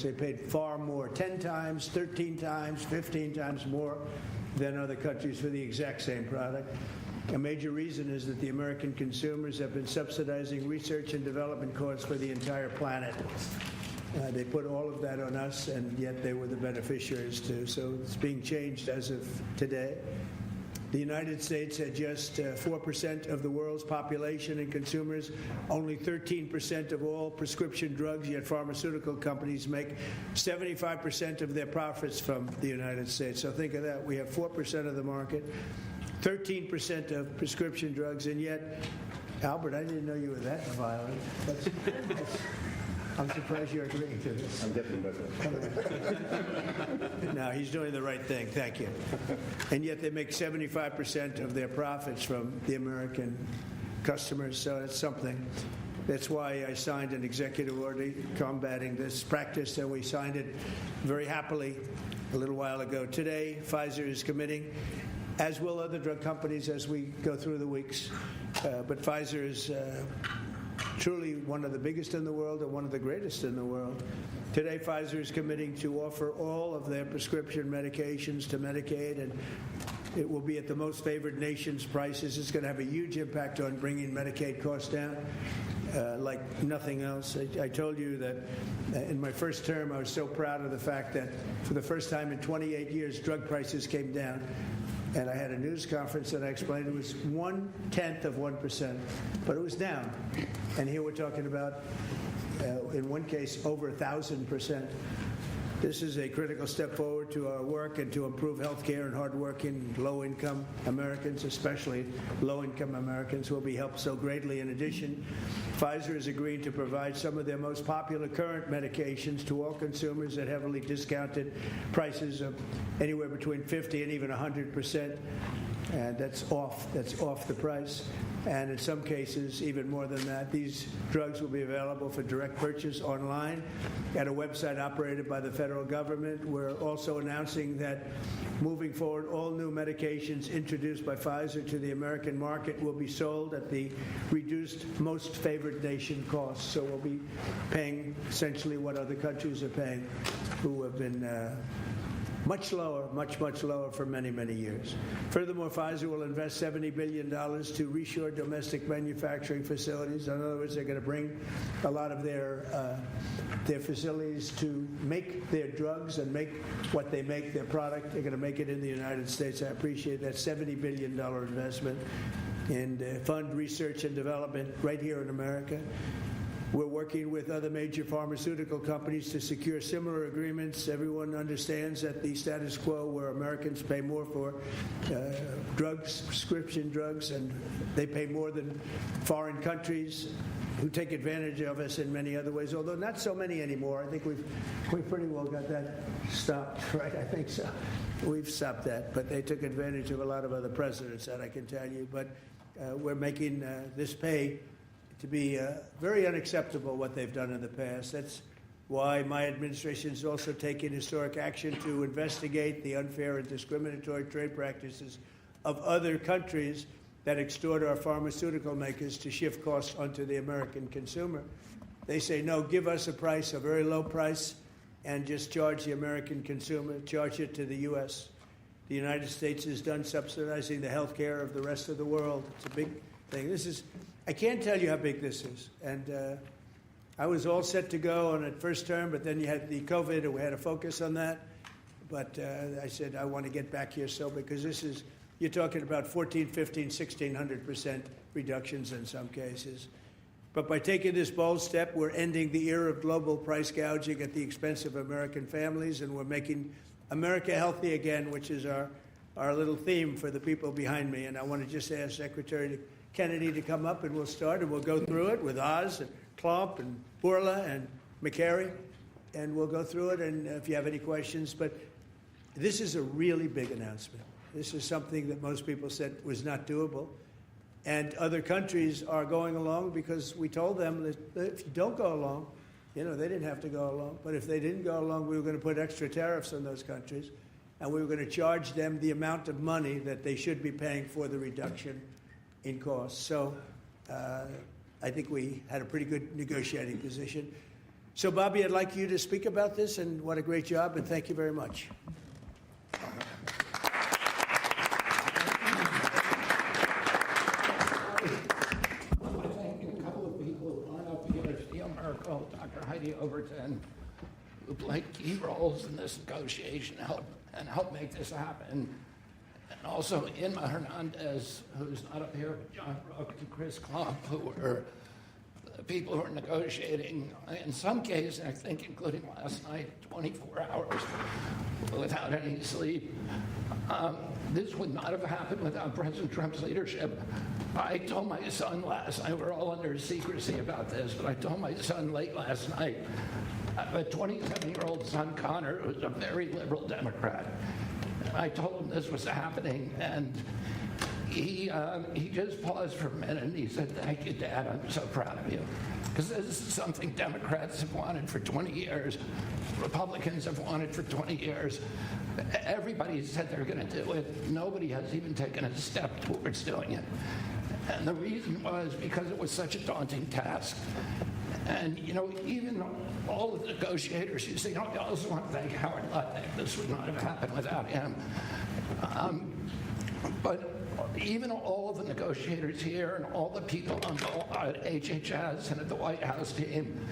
They paid far more, 10 times, 13 times, 15 times more than other countries for the exact same product. A major reason is that the American consumers have been subsidizing research and development costs for the entire planet. They put all of that on us, and yet they were the beneficiaries too. So it's being changed as of today. The United States had just 4% of the world's population and consumers, only 13% of all prescription drugs, yet pharmaceutical companies make 75% of their profits from the United States. So think of that. We have 4% of the market, 13% of prescription drugs, and yet, Albert, I didn't know you were that violent. I'm surprised you're agreeing to this. I'm getting better. No, he's doing the right thing. Thank you. And yet they make 75% of their profits from the American customers, so it's something. That's why I signed an executive order combating this practice, and we signed it very happily a little while ago. Today, Pfizer is committing, as will other drug companies as we go through the weeks, but Pfizer is truly one of the biggest in the world and one of the greatest in the world. Today, Pfizer is committing to offer all of their prescription medications to Medicaid, and it will be at the most favored nation's prices. It's going to have a huge impact on bringing Medicaid costs down like nothing else. I told you that in my first term, I was so proud of the fact that for the first time in 28 years, drug prices came down. And I had a news conference and I explained it was 1/10 of 1%, but it was down. And here we're talking about, in one case, over 1,000%. This is a critical step forward to our work and to improve health care, and hardworking, low-income Americans, especially low-income Americans, will be helped so greatly. In addition, Pfizer is agreeing to provide some of their most popular current medications to all consumers at heavily discounted prices of anywhere between 50 and even 100%. And that's off the price. And in some cases, even more than that. These drugs will be available for direct purchase online at a website operated by the federal government. We're also announcing that moving forward, all new medications introduced by Pfizer to the American market will be sold at the reduced most favored nation cost. So we'll be paying essentially what other countries are paying, who have been much lower for many, many years. Furthermore, Pfizer will invest $70 billion to reshore domestic manufacturing facilities. In other words, they're going to bring a lot of their facilities to make their drugs and make what they make, their product. They're going to make it in the United States. I appreciate that $70 billion investment and fund research and development right here in America. We're working with other major pharmaceutical companies to secure similar agreements. Everyone understands that the status quo where Americans pay more for drugs, prescription drugs, and they pay more than foreign countries who take advantage of us in many other ways, although not so many anymore. I think we've pretty well got that stopped, right? I think so. We've stopped that, but they took advantage of a lot of other precedents, that I can tell you. But we're making this pay to be very unacceptable, what they've done in the past. That's why my administration is also taking historic action to investigate the unfair and discriminatory trade practices of other countries that extort our pharmaceutical makers to shift costs onto the American consumer. They say, no, give us a price, a very low price, and just charge the American consumer, charge it to the U.S. The United States is done subsidizing the health care of the rest of the world. It's a big thing. I can't tell you how big this is. And I was all set to go on it first term, but then you had the COVID, and we had to focus on that. But I said, I want to get back here because you're talking about 14, 15, 1,600% reductions in some cases. But by taking this bold step, we're ending the era of global price gouging at the expense of American families, and we're making America healthy again, which is our little theme for the people behind me. And I want to just ask Secretary Kennedy to come up, and we'll start, and we'll go through it with Oz and Klomp and Bourla and McCary, and we'll go through it, and if you have any questions. But this is a really big announcement. This is something that most people said was not doable, and other countries are going along because we told them that if you don't go along, they didn't have to go along, but if they didn't go along, we were going to put extra tariffs on those countries, and we were going to charge them the amount of money that they should be paying for the reduction in costs. So I think we had a pretty good negotiating position. So, Bobby, I'd like you to speak about this, and what a great job, and thank you very much. Dr. Heidi Overton, who played key roles in this negotiation and helped make this happen. And also Inma Hernandez, who's not up here, but John Brooks and Chris Klump, who were the people who were negotiating, in some cases, I think including last night, 24 hours without any sleep. This would not have happened without President Trump's leadership. I told my son last night, we're all under secrecy about this, but I told my son late last night, a 27-year-old son, Connor, who's a very liberal Democrat. I told him this was happening, and he just paused for a minute, and he said, "Thank you, Dad, I'm so proud of you." Because this is something Democrats have wanted for 20 years, Republicans have wanted for 20 years. Everybody said they're going to do it. Nobody has even taken a step towards doing it. And the reason was because it was such a daunting task. And, you know, even all of the negotiators, you see, I also want to thank Howard Lutnick. This would not have happened without him. But even all the negotiators here and all the people on at HHS and at the White House team,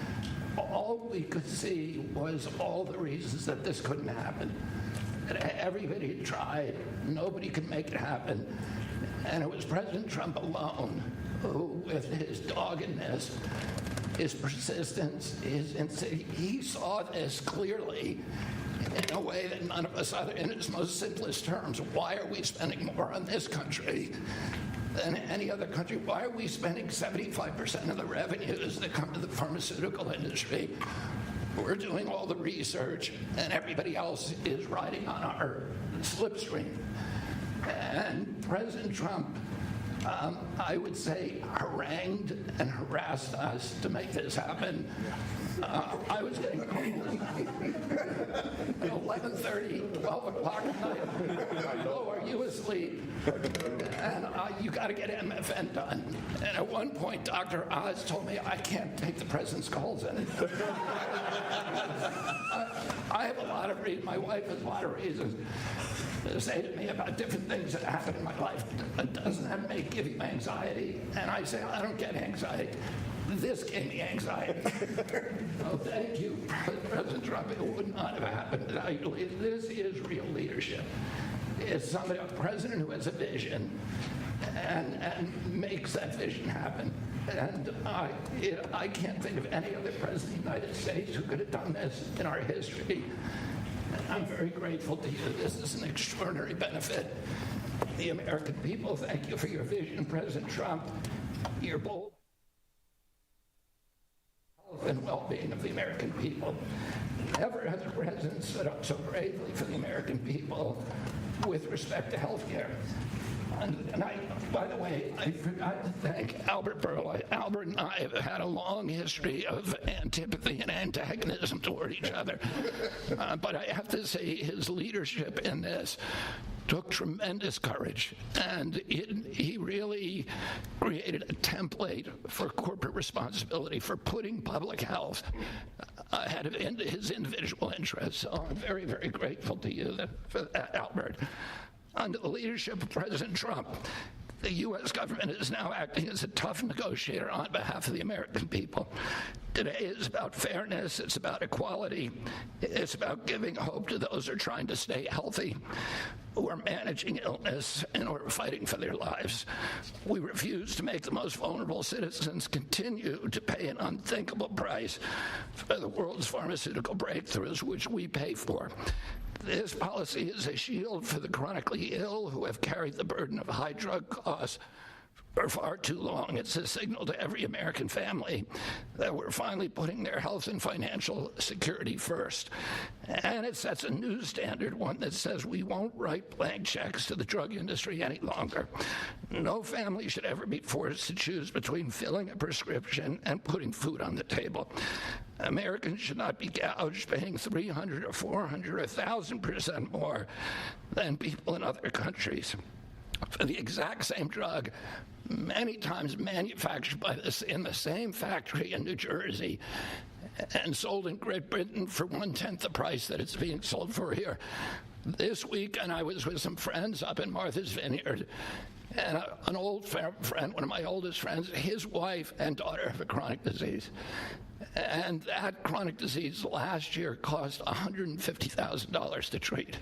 all we could see was all the reasons that this couldn't happen. And everybody tried. Nobody could make it happen. And it was President Trump alone who, with his doggedness, his persistence, he saw this clearly in a way that none of us other, in its most simplest terms. Why are we spending more on this country than any other country? Why are we spending 75% of the revenues that come to the pharmaceutical industry? We're doing all the research, and everybody else is riding on our slipstream. And President Trump, I would say, harangued and harassed us to make this happen. I was getting calls at 11:30, 12 o'clock at night. Hello, are you asleep? And you got to get MFN done. And at one point, Dr. Oz told me I can't take the president's calls anymore. I have a lot of reasons. My wife has a lot of reasons to say to me about different things that happen in my life. It doesn't give you anxiety. And I say, I don't get anxiety. This gave me anxiety. Oh, thank you, President Trump. It would not have happened without you. This is real leadership. It's somebody, a president who has a vision and makes that vision happen. And I can't think of any other president of the United States who could have done this in our history. And I'm very grateful to you. This is an extraordinary benefit. The American people, thank you for your vision, President Trump. Your bold health and well-being of the American people. Never has a president stood up so bravely for the American people with respect to health care. And by the way, I forgot to thank Albert Burla. Albert and I have had a long history of antipathy and antagonism toward each other. But I have to say his leadership in this took tremendous courage. And he really created a template for corporate responsibility, for putting public health ahead of his individual interests. So I'm very, very grateful to you for that, Albert. Under the leadership of President Trump, the U.S. government is now acting as a tough negotiator on behalf of the American people. Today is about fairness, it's about equality, it's about giving hope to those who are trying to stay healthy, who are managing illness, and who are fighting for their lives. We refuse to make the most vulnerable citizens continue to pay an unthinkable price for the world's pharmaceutical breakthroughs, which we pay for. This policy is a shield for the chronically ill who have carried the burden of high drug costs for far too long. It's a signal to every American family that we're finally putting their health and financial security first. And it sets a new standard, one that says we won't write blank checks to the drug industry any longer. No family should ever be forced to choose between filling a prescription and putting food on the table. Americans should not be gouged paying 300 or 400 or 1,000% more than people in other countries for the exact same drug, many times manufactured in the same factory in New Jersey and sold in Great Britain for 1/10 the price that it's being sold for here. This week, and I was with some friends up in Martha's Vineyard, and an old friend, one of my oldest friends, his wife and daughter have a chronic disease. And that chronic disease last year cost $150,000 to treat.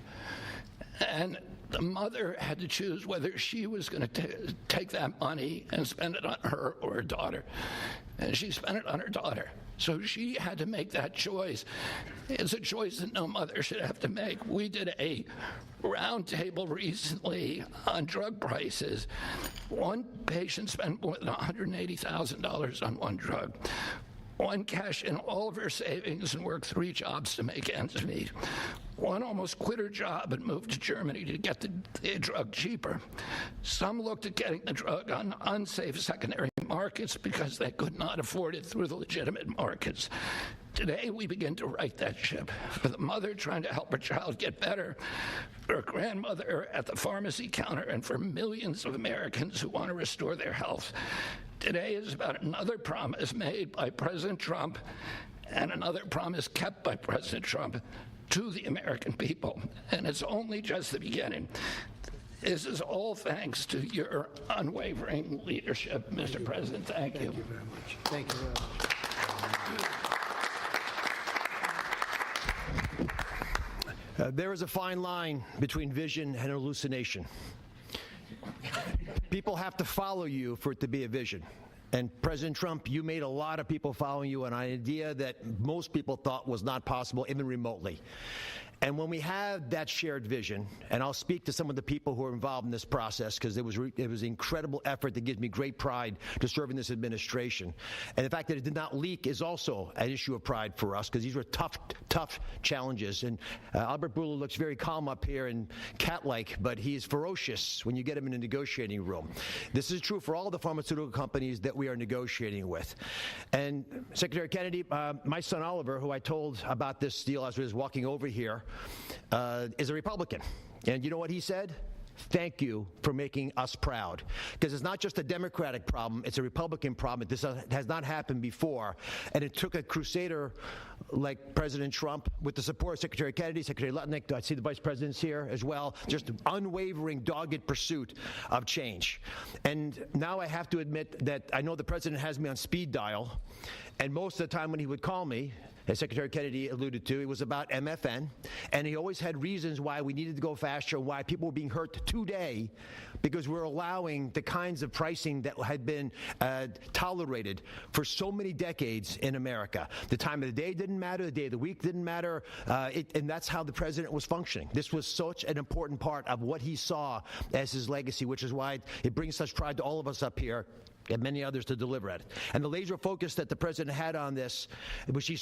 And the mother had to choose whether she was going to take that money and spend it on her or her daughter. And she spent it on her daughter. So she had to make that choice. It's a choice that no mother should have to make. We did a roundtable recently on drug prices. One patient spent more than $180,000 on one drug. One cashed in all of her savings and worked 3 jobs to make ends meet. One almost quit her job and moved to Germany to get the drug cheaper. Some looked at getting the drug on unsafe secondary markets because they could not afford it through the legitimate markets. Today, we begin to right that ship. For the mother trying to help her child get better, for a grandmother at the pharmacy counter, and for millions of Americans who want to restore their health. Today is about another promise made by President Trump and another promise kept by President Trump to the American people. And it's only just the beginning. This is all thanks to your unwavering leadership, Mr. President. Thank you. Thank you very much. Thank you very much. There is a fine line between vision and hallucination. People have to follow you for it to be a vision. And President Trump, you made a lot of people following you on an idea that most people thought was not possible, even remotely. And when we have that shared vision, and I'll speak to some of the people who are involved in this process because it was incredible effort that gives me great pride to serve in this administration. And the fact that it did not leak is also an issue of pride for us because these were tough challenges. And Albert Bourla looks very calm up here and cat-like, but he is ferocious when you get him in a negotiating room. This is true for all the pharmaceutical companies that we are negotiating with. And Secretary Kennedy, my son Oliver, who I told about this deal as I was walking over here, is a Republican. And you know what he said? Thank you for making us proud. Because it's not just a Democratic problem, it's a Republican problem. This has not happened before. And it took a crusader like President Trump, with the support of Secretary Kennedy, Secretary Lutnick, I see the Vice President's here as well, just unwavering, dogged pursuit of change. And now I have to admit that I know the President has me on speed dial, and most of the time when he would call me, as Secretary Kennedy alluded to, it was about MFN, and he always had reasons why we needed to go faster, why people were being hurt today, because we're allowing the kinds of pricing that had been tolerated for so many decades in America. The time of the day didn't matter, the day of the week didn't matter, and that's how the President was functioning. This was such an important part of what he saw as his legacy, which is why it brings such pride to all of us up here and many others to deliver at it. And the laser focus that the President had on this, which he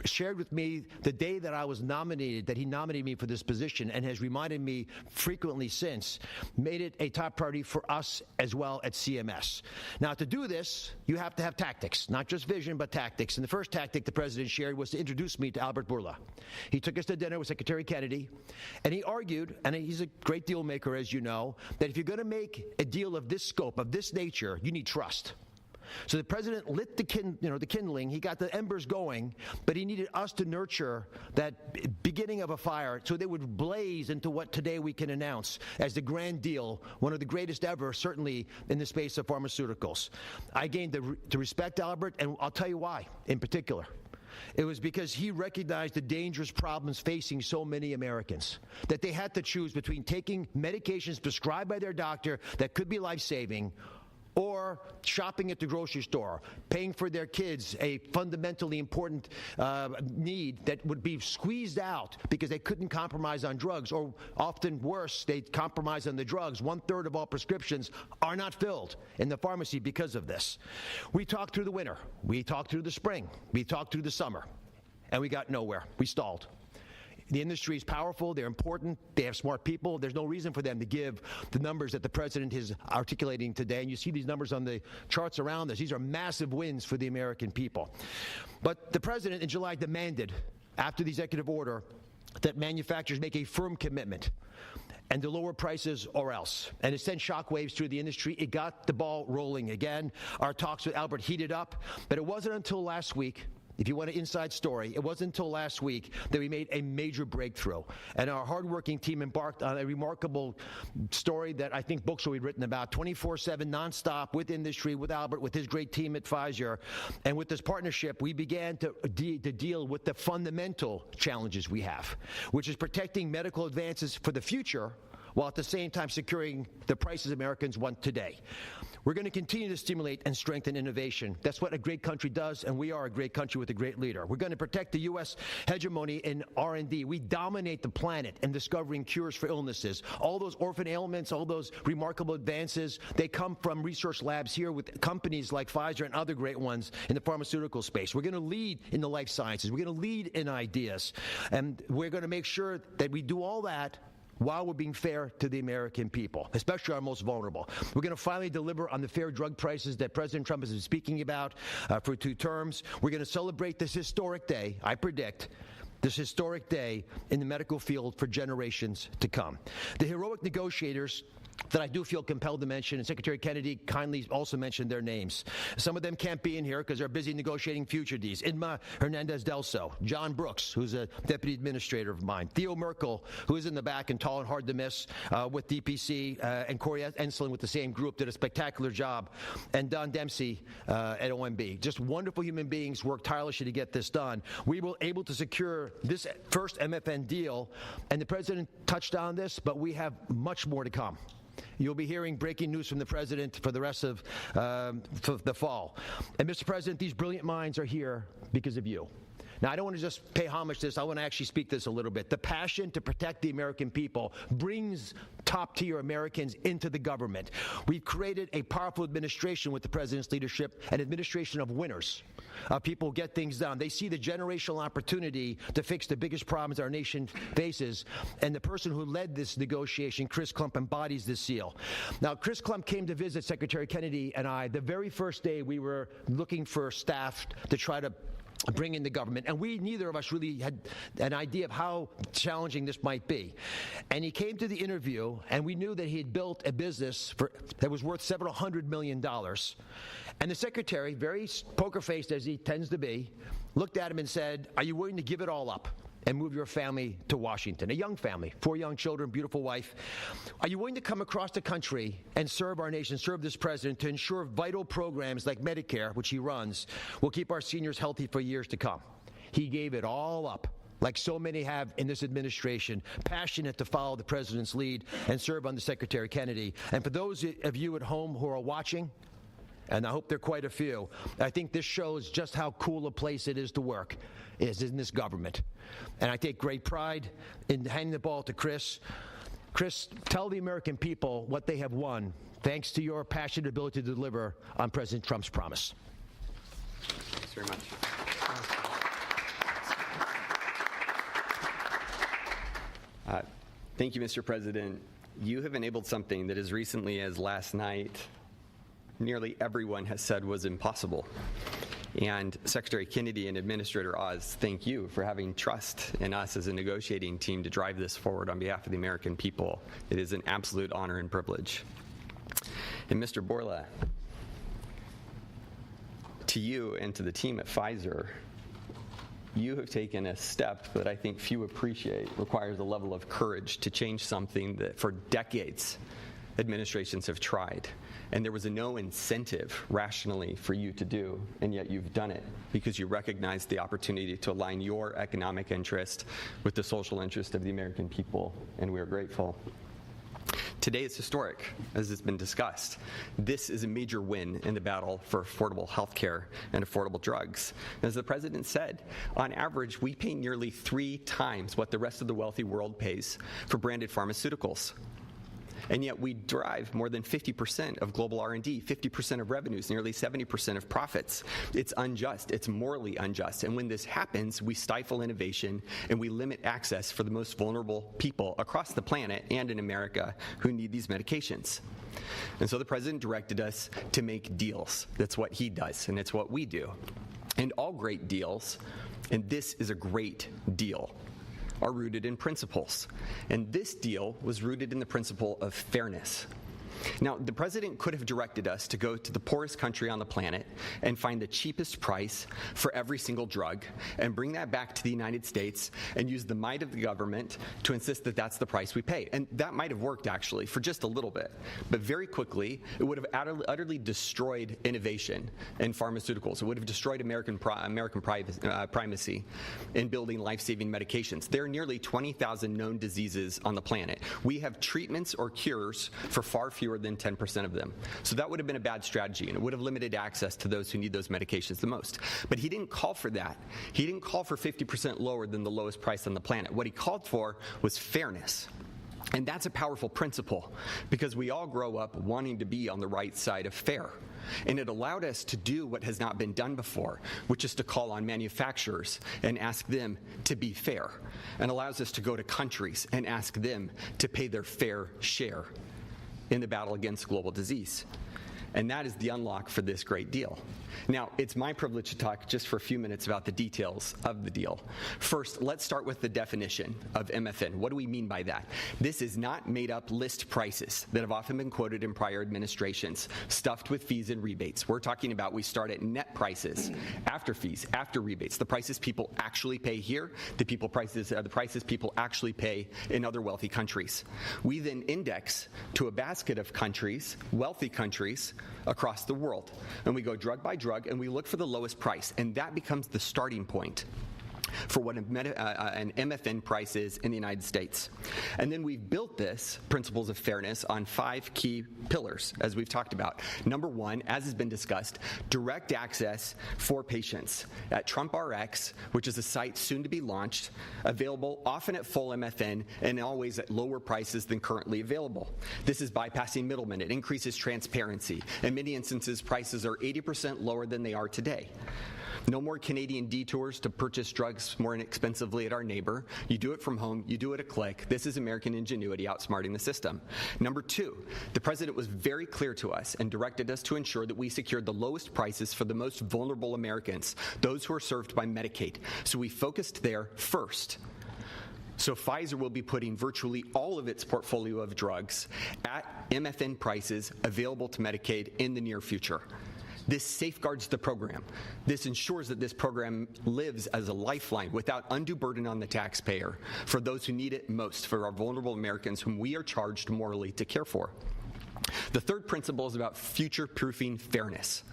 shared with me the day that I was nominated, that he nominated me for this position, and has reminded me frequently since, made it a top priority for us as well at CMS. Now, to do this, you have to have tactics, not just vision, but tactics. And the first tactic the President shared was to introduce me to Albert Bourla. He took us to dinner with Secretary Kennedy, and he argued, and he's a great deal maker, as you know, that if you're going to make a deal of this scope, of this nature, you need trust. So the President lit the kindling, he got the embers going, but he needed us to nurture that beginning of a fire so they would blaze into what today we can announce as the grand deal, one of the greatest ever, certainly in the space of pharmaceuticals. I gained to respect Albert, and I'll tell you why in particular. It was because he recognized the dangerous problems facing so many Americans, that they had to choose between taking medications prescribed by their doctor that could be life-saving, or shopping at the grocery store, paying for their kids a fundamentally important need that would be squeezed out because they couldn't compromise on drugs, or often worse, they compromise on the drugs. 1/3 of all prescriptions are not filled in the pharmacy because of this. We talked through the winter, we talked through the spring, we talked through the summer, and we got nowhere. We stalled. The industry is powerful, they're important, they have smart people. There's no reason for them to give the numbers that the President is articulating today. And you see these numbers on the charts around us. These are massive wins for the American people. But the President in July demanded, after the executive order, that manufacturers make a firm commitment and to lower prices or else. And it sent shockwaves through the industry. It got the ball rolling again. Our talks with Albert heated up, but it wasn't until last week if you want an inside story, it wasn't until last week that we made a major breakthrough. And our hardworking team embarked on a remarkable story that I think books will be written about, 24/7, nonstop, with industry, with Albert, with his great team at Pfizer. And with this partnership, we began to deal with the fundamental challenges we have, which is protecting medical advances for the future while at the same time securing the prices Americans want today. We're going to continue to stimulate and strengthen innovation. That's what a great country does, and we are a great country with a great leader. We're going to protect the U.S. hegemony in R&D. We dominate the planet in discovering cures for illnesses. All those orphan ailments, all those remarkable advances, they come from research labs here with companies like Pfizer and other great ones in the pharmaceutical space. We're going to lead in the life sciences. We're going to lead in ideas. And we're going to make sure that we do all that while we're being fair to the American people, especially our most vulnerable. We're going to finally deliver on the fair drug prices that President Trump has been speaking about for 2 terms. We're going to celebrate this historic day, I predict, this historic day in the medical field for generations to come. The heroic negotiators that I do feel compelled to mention, and Secretary Kennedy kindly also mentioned their names. Some of them can't be in here because they're busy negotiating future deals. Inma Hernandez-Delso, John Brooks, who's a deputy administrator of mine, Theo Merkel, who is in the back and tall and hard to miss with DPC, and Corey Enslin with the same group, did a spectacular job, and Don Dempsey at OMB. Just wonderful human beings, worked tirelessly to get this done. We were able to secure this first MFN deal, and the President touched on this, but we have much more to come. You'll be hearing breaking news from the President for the rest of the fall. And Mr. President, these brilliant minds are here because of you. Now, I don't want to just pay homage to this. I want to actually speak this a little bit. The passion to protect the American people brings top-tier Americans into the government. We've created a powerful administration with the President's leadership, an administration of winners. People get things done. They see the generational opportunity to fix the biggest problems our nation faces, and the person who led this negotiation, Chris Klump, embodies this seal. Now, Chris Klump came to visit Secretary Kennedy and I the very first day we were looking for staff to try to bring in the government, and neither of us really had an idea of how challenging this might be. And he came to the interview, and we knew that he had built a business that was worth several $100 million. And the secretary, very poker-faced as he tends to be, looked at him and said, "Are you willing to give it all up and move your family to Washington?" A young family, 4 young children, beautiful wife. "Are you willing to come across the country and serve our nation, serve this president to ensure vital programs like Medicare, which he runs, will keep our seniors healthy for years to come?" He gave it all up, like so many have in this administration, passionate to follow the president's lead and serve under Secretary Kennedy. And for those of you at home who are watching, and I hope there are quite a few, I think this shows just how cool a place it is to work, is in this government. And I take great pride in handing the ball to Chris. Chris, tell the American people what they have won thanks to your passionate ability to deliver on President Trump's promise. Thanks very much. Thank you, Mr. President. You have enabled something that as recently as last night, nearly everyone has said was impossible. And Secretary Kennedy and Administrator Oz, thank you for having trust in us as a negotiating team to drive this forward on behalf of the American people. It is an absolute honor and privilege. And Mr. Borla, to you and to the team at Pfizer, you have taken a step that I think few appreciate, requires a level of courage to change something that for decades administrations have tried. And there was no incentive rationally for you to do, and yet you've done it because you recognize the opportunity to align your economic interest with the social interest of the American people, and we are grateful. Today is historic, as has been discussed. This is a major win in the battle for affordable health care and affordable drugs. As the President said, on average, we pay nearly 3 times what the rest of the wealthy world pays for branded pharmaceuticals. And yet we derive more than 50% of global R&D, 50% of revenues, nearly 70% of profits. It's unjust. It's morally unjust. And when this happens, we stifle innovation and we limit access for the most vulnerable people across the planet and in America who need these medications. And so the President directed us to make deals. That's what he does, and it's what we do. And all great deals, and this is a great deal, are rooted in principles. And this deal was rooted in the principle of fairness. Now, the president could have directed us to go to the poorest country on the planet and find the cheapest price for every single drug and bring that back to the United States and use the might of the government to insist that that's the price we pay. And that might have worked, actually, for just a little bit. But very quickly, it would have utterly destroyed innovation in pharmaceuticals. It would have destroyed American primacy in building life-saving medications. There are nearly 20,000 known diseases on the planet. We have treatments or cures for far fewer than 10% of them. So that would have been a bad strategy, and it would have limited access to those who need those medications the most. But he didn't call for that. He didn't call for 50% lower than the lowest price on the planet. What he called for was fairness. And that's a powerful principle, because we all grow up wanting to be on the right side of fair. And it allowed us to do what has not been done before, which is to call on manufacturers and ask them to be fair, and allows us to go to countries and ask them to pay their fair share in the battle against global disease. And that is the unlock for this great deal. Now, it's my privilege to talk just for a few minutes about the details of the deal. First, let's start with the definition of MFN. What do we mean by that? This is not made-up list prices that have often been quoted in prior administrations, stuffed with fees and rebates. We're talking about we start at net prices, after fees, after rebates, the prices people actually pay here, the prices people actually pay in other wealthy countries. We then index to a basket of countries, wealthy countries, across the world. And we go drug by drug, and we look for the lowest price. And that becomes the starting point for what an MFN price is in the United States. And then we've built this principles of fairness on 5 key pillars, as we've talked about. Number 1, as has been discussed, direct access for patients at TrumpRx, which is a site soon to be launched, available often at full MFN and always at lower prices than currently available. This is bypassing middlemen. It increases transparency. In many instances, prices are 80% lower than they are today. No more Canadian detours to purchase drugs more inexpensively at our neighbor. You do it from home. You do it a click. This is American ingenuity outsmarting the system. Number 2, the president was very clear to us and directed us to ensure that we secured the lowest prices for the most vulnerable Americans, those who are served by Medicaid. So we focused there first. So Pfizer will be putting virtually all of its portfolio of drugs at MFN prices available to Medicaid in the near future. This safeguards the program. This ensures that this program lives as a lifeline without undue burden on the taxpayer for those who need it most, for our vulnerable Americans whom we are charged morally to care for. The third principle is about future-proofing fairness.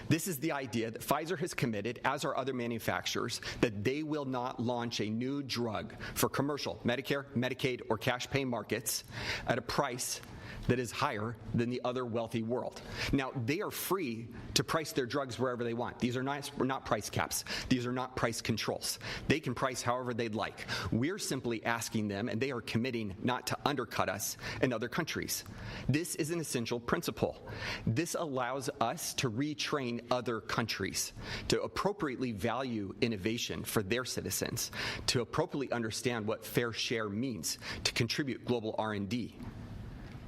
This is the idea that Pfizer has committed, as are other manufacturers, that they will not launch a new drug for commercial, Medicare, Medicaid, or cash pay markets at a price that is higher than the other wealthy world. Now, they are free to price their drugs wherever they want. These are not price caps. These are not price controls. They can price however they'd like. We're simply asking them, and they are committing not to undercut us in other countries. This is an essential principle. This allows us to retrain other countries to appropriately value innovation for their citizens, to appropriately understand what fair share means, to contribute global R&D.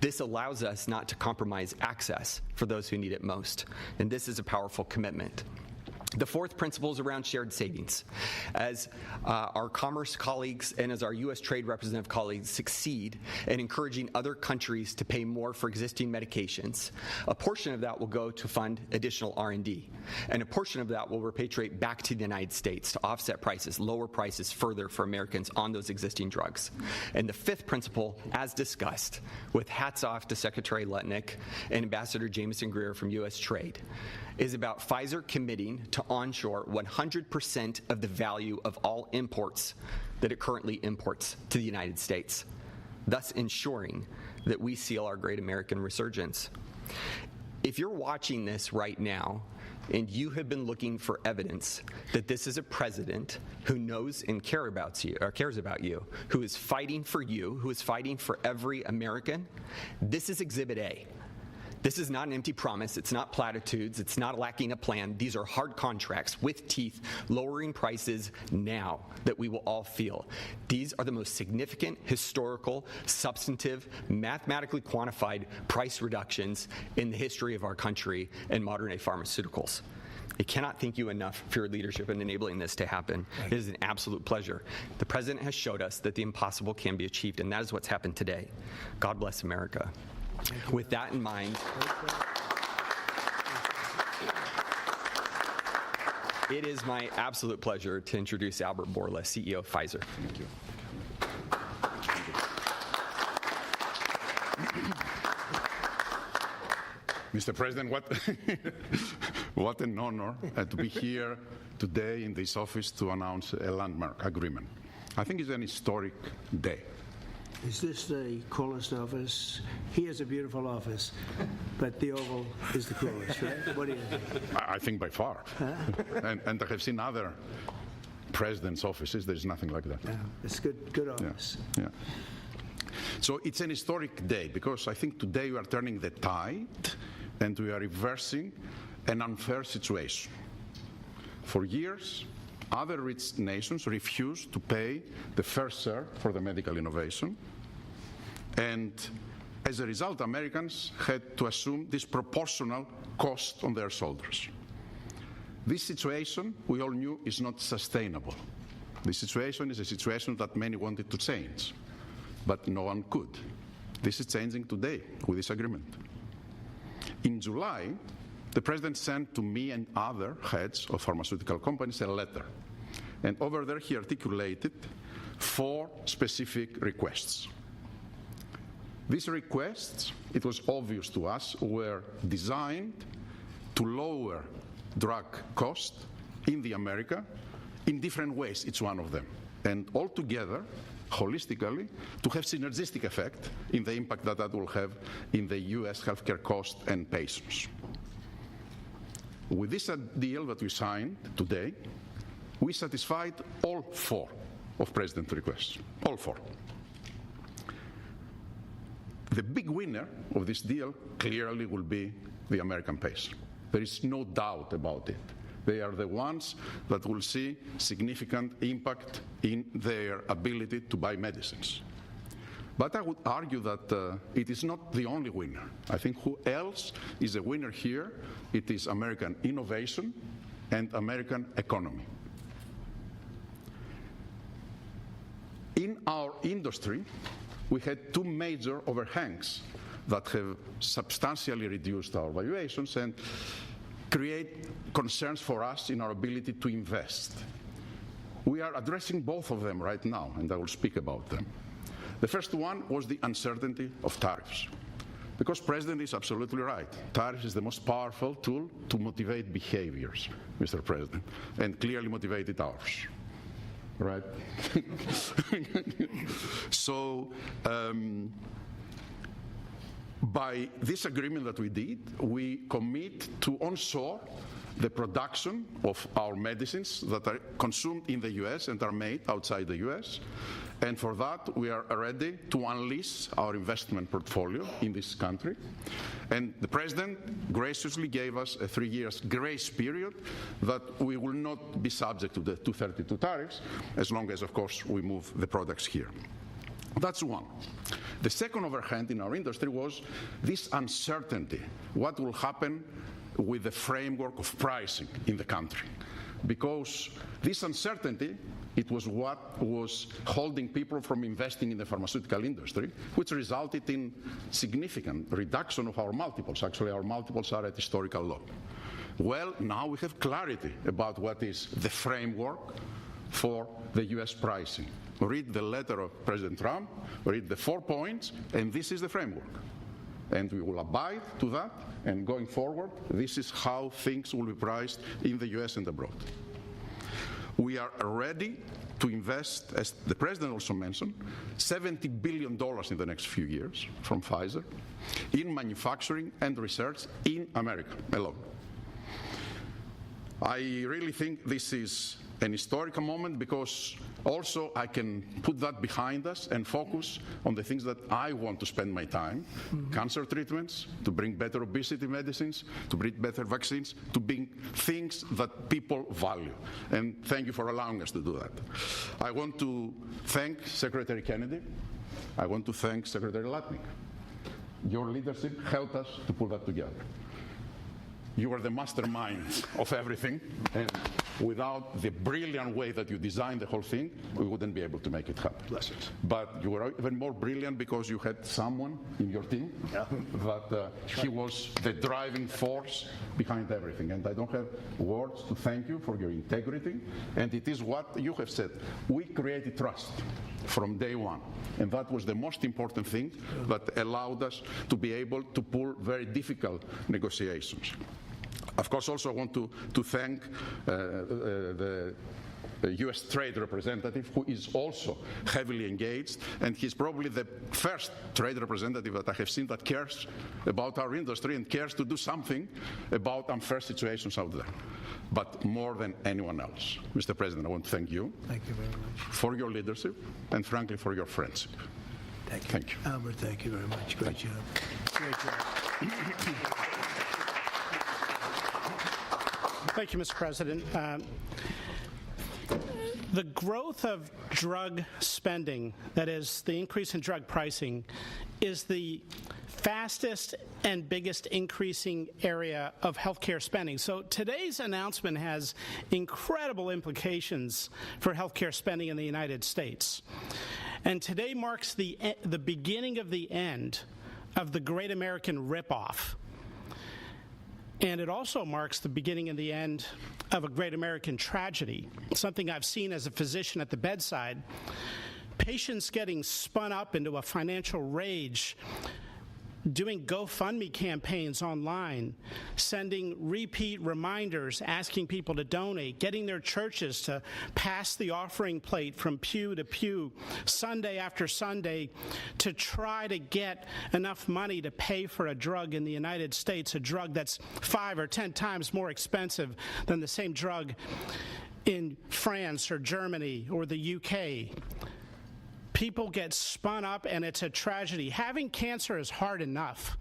This allows us not to compromise access for those who need it most. And this is a powerful commitment. The fourth principle is around shared savings. As our commerce colleagues and as our U.S. trade representative colleagues succeed in encouraging other countries to pay more for existing medications, a portion of that will go to fund additional R&D. And a portion of that will repatriate back to the United States to offset prices, lower prices further for Americans on those existing drugs. And the fifth principle, as discussed, with hats off to Secretary Lutnick and Ambassador Jameson Greer from U.S. Trade, is about Pfizer committing to onshore 100% of the value of all imports that it currently imports to the United States, thus ensuring that we seal our great American resurgence. If you're watching this right now and you have been looking for evidence that this is a president who knows and cares about you, who is fighting for you, who is fighting for every American, this is Exhibit A. This is not an empty promise. It's not platitudes. It's not lacking a plan. These are hard contracts with teeth, lowering prices now that we will all feel. These are the most significant, historical, substantive, mathematically quantified price reductions in the history of our country and modern-day pharmaceuticals. I cannot thank you enough for your leadership in enabling this to happen. It is an absolute pleasure. The president has showed us that the impossible can be achieved, and that is what's happened today. God bless America. With that in mind, it is my absolute pleasure to introduce Albert Bourla, CEO of Pfizer. Thank you. Mr. President, what an honor to be here today in this office to announce a landmark agreement. I think it's an historic day. Is this the coolest office? He has a beautiful office, but the Oval is the coolest, right? What do you think? I think by far. And I have seen other presidents' offices. There's nothing like that. Yeah, it's good office. Yeah. So it's an historic day because I think today we are turning the tide and we are reversing an unfair situation. For years, other rich nations refused to pay the fair share for the medical innovation. And as a result, Americans had to assume disproportional cost on their shoulders. This situation, we all knew, is not sustainable. This situation is a situation that many wanted to change, but no one could. This is changing today with this agreement. In July, the President sent to me and other heads of pharmaceutical companies a letter. And over there, he articulated 4 specific requests. These requests, it was obvious to us, were designed to lower drug cost in the America in different ways, each one of them. And altogether, holistically, to have synergistic effect in the impact that that will have in the U.S. healthcare cost and patients. With this deal that we signed today, we satisfied all 4 of President's requests, all 4. The big winner of this deal clearly will be the American patient. There is no doubt about it. They are the ones that will see significant impact in their ability to buy medicines. But I would argue that it is not the only winner. I think who else is a winner here? It is American innovation and American economy. In our industry, we had 2 major overhangs that have substantially reduced our valuations and create concerns for us in our ability to invest. We are addressing both of them right now, and I will speak about them. The first one was the uncertainty of tariffs. Because President is absolutely right. Tariffs is the most powerful tool to motivate behaviors, Mr. President, and clearly motivated ours. Right? So, by this agreement that we did, we commit to onshore the production of our medicines that are consumed in the U.S. and are made outside the U.S. And for that, we are ready to unleash our investment portfolio in this country. And the President graciously gave us a 3-year grace period that we will not be subject to the 232 tariffs, as long as, of course, we move the products here. That's one. The second overhang in our industry was this uncertainty. What will happen with the framework of pricing in the country? Because this uncertainty, it was what was holding people from investing in the pharmaceutical industry, which resulted in significant reduction of our multiples. Actually, our multiples are at historical low. Well, now we have clarity about what is the framework for the U.S. pricing. Read the letter of President Trump, read the 4 points, and this is the framework. And we will abide to that, and going forward, this is how things will be priced in the U.S. and abroad. We are ready to invest, as the President also mentioned, $70 billion in the next few years from Pfizer in manufacturing and research in America alone. I really think this is an historical moment because also I can put that behind us and focus on the things that I want to spend my time. Cancer treatments, to bring better obesity medicines, to bring better vaccines, to bring things that people value. And thank you for allowing us to do that. I want to thank Secretary Kennedy. I want to thank Secretary Latnik. Your leadership helped us to pull that together. You are the mastermind of everything. And without the brilliant way that you designed the whole thing, we wouldn't be able to make it happen. But you were even more brilliant because you had someone in your team that he was the driving force behind everything. And I don't have words to thank you for your integrity. And it is what you have said. We created trust from day one. And that was the most important thing that allowed us to be able to pull very difficult negotiations. Of course, also I want to thank the U.S. trade representative, who is also heavily engaged, and he's probably the first trade representative that I have seen that cares about our industry and cares to do something about unfair situations out there, but more than anyone else. Mr. President, I want to thank you. Thank you very much. For your leadership and, frankly, for your friendship. Thank you. Thank you. Albert, thank you very much. Great job. Great job. Thank you, Mr. President. The growth of drug spending, that is, the increase in drug pricing, is the fastest and biggest increasing area of healthcare spending. So today's announcement has incredible implications for healthcare spending in the United States. And today marks the beginning of the end of the Great American Ripoff. And it also marks the beginning and the end of a great American tragedy, something I've seen as a physician at the bedside. Patients getting spun up into a financial rage, doing GoFundMe campaigns online, sending repeat reminders, asking people to donate, getting their churches to pass the offering plate from pew to pew, Sunday after Sunday, to try to get enough money to pay for a drug in the United States, a drug that's 5 or 10 times more expensive than the same drug in France or Germany or the UK. People get spun up, and it's a tragedy. Having cancer is hard enough.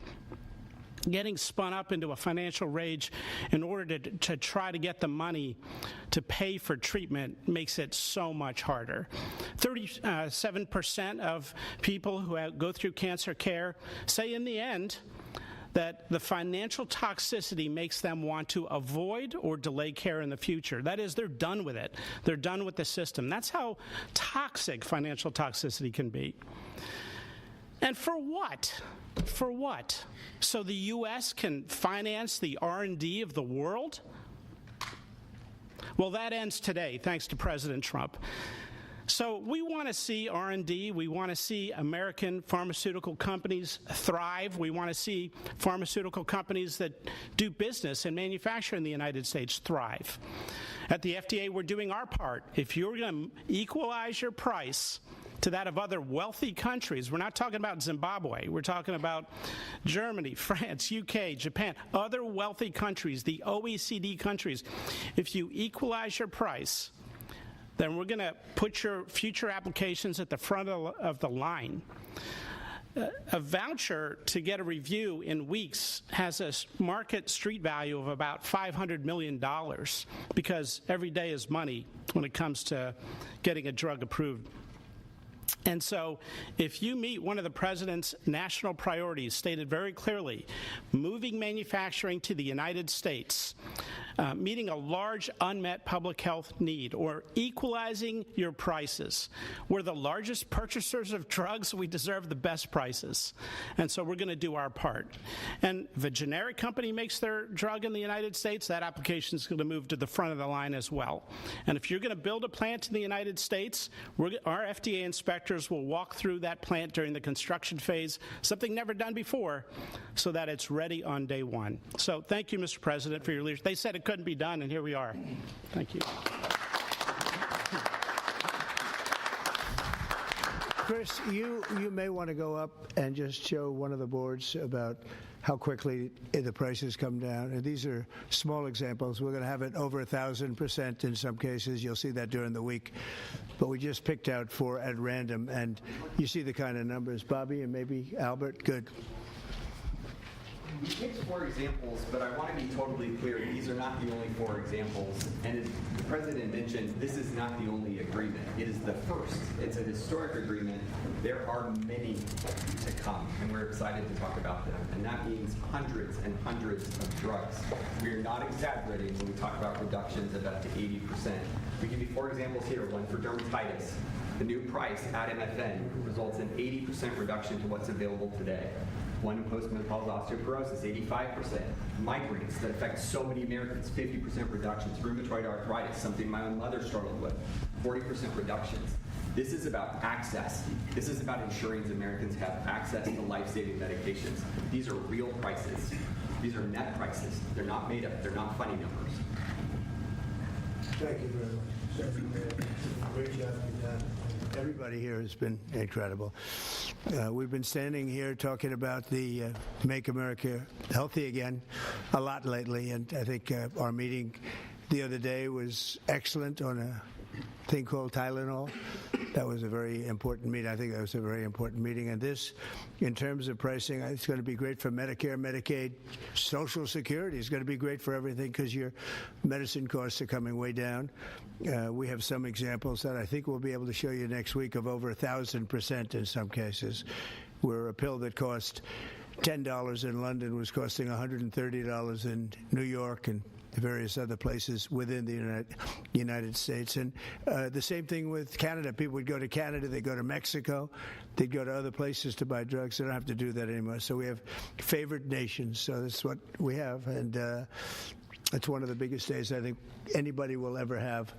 Getting spun up into a financial rage in order to try to get the money to pay for treatment makes it so much harder. 37% of people who go through cancer care say in the end that the financial toxicity makes them want to avoid or delay care in the future. That is, they're done with it. They're done with the system. That's how toxic financial toxicity can be. And for what? For what? So the U.S. can finance the R&D of the world? Well, that ends today, thanks to President Trump. So we want to see R&D. We want to see American pharmaceutical companies thrive. We want to see pharmaceutical companies that do business and manufacture in the United States thrive. At the FDA, we're doing our part. If you're going to equalize your price to that of other wealthy countries, we're not talking about Zimbabwe. We're talking about Germany, France, UK, Japan, other wealthy countries, the OECD countries. If you equalize your price, then we're going to put your future applications at the front of the line. A voucher to get a review in weeks has a market street value of about $500 million because every day is money when it comes to getting a drug approved. And so if you meet one of the president's national priorities stated very clearly, moving manufacturing to the United States, meeting a large unmet public health need, or equalizing your prices. We're the largest purchasers of drugs. We deserve the best prices. And so we're going to do our part. And if a generic company makes their drug in the United States, that application is going to move to the front of the line as well. And if you're going to build a plant in the United States, our FDA inspectors will walk through that plant during the construction phase, something never done before, so that it's ready on day one. So thank you, Mr. President, for your leadership. They said it couldn't be done, and here we are. Thank you. Chris, you may want to go up and just show one of the boards about how quickly the prices come down. And these are small examples. We're going to have it over 1,000% in some cases. You'll see that during the week. But we just picked out 4 at random, and you see the kind of numbers. Bobby and maybe Albert, good. We picked 4 examples, but I want to be totally clear. These are not the only 4 examples. And as the President mentioned, this is not the only agreement. It is the first. It's a historic agreement. There are many to come, and we're excited to talk about them. And that means hundreds and hundreds of drugs. We are not exaggerating when we talk about reductions of up to 80%. We give you 4 examples here. One for dermatitis. The new price at MFN results in 80% reduction to what's available today. One in postmenopausal osteoporosis, 85%. Migraines that affect so many Americans, 50% reductions. Rheumatoid arthritis, something my own mother struggled with, 40% reductions. This is about access. This is about ensuring Americans have access to life-saving medications. These are real prices. These are net prices. They're not made up. They're not funny numbers. Thank you very much. Great job you've done. Everybody here has been incredible. We've been standing here talking about the Make America Healthy Again a lot lately, and I think our meeting the other day was excellent on a thing called Tylenol. That was a very important meeting. I think that was a very important meeting. And this, in terms of pricing, it's going to be great for Medicare, Medicaid, Social Security. It's going to be great for everything because your medicine costs are coming way down. We have some examples that I think we'll be able to show you next week of over 1,000% in some cases, where a pill that cost $10 in London was costing $130 in New York and various other places within the United States. And the same thing with Canada. People would go to Canada, they'd go to Mexico, they'd go to other places to buy drugs. They don't have to do that anymore. So we have favored nations. So that's what we have. And it's one of the biggest days I think anybody will ever have.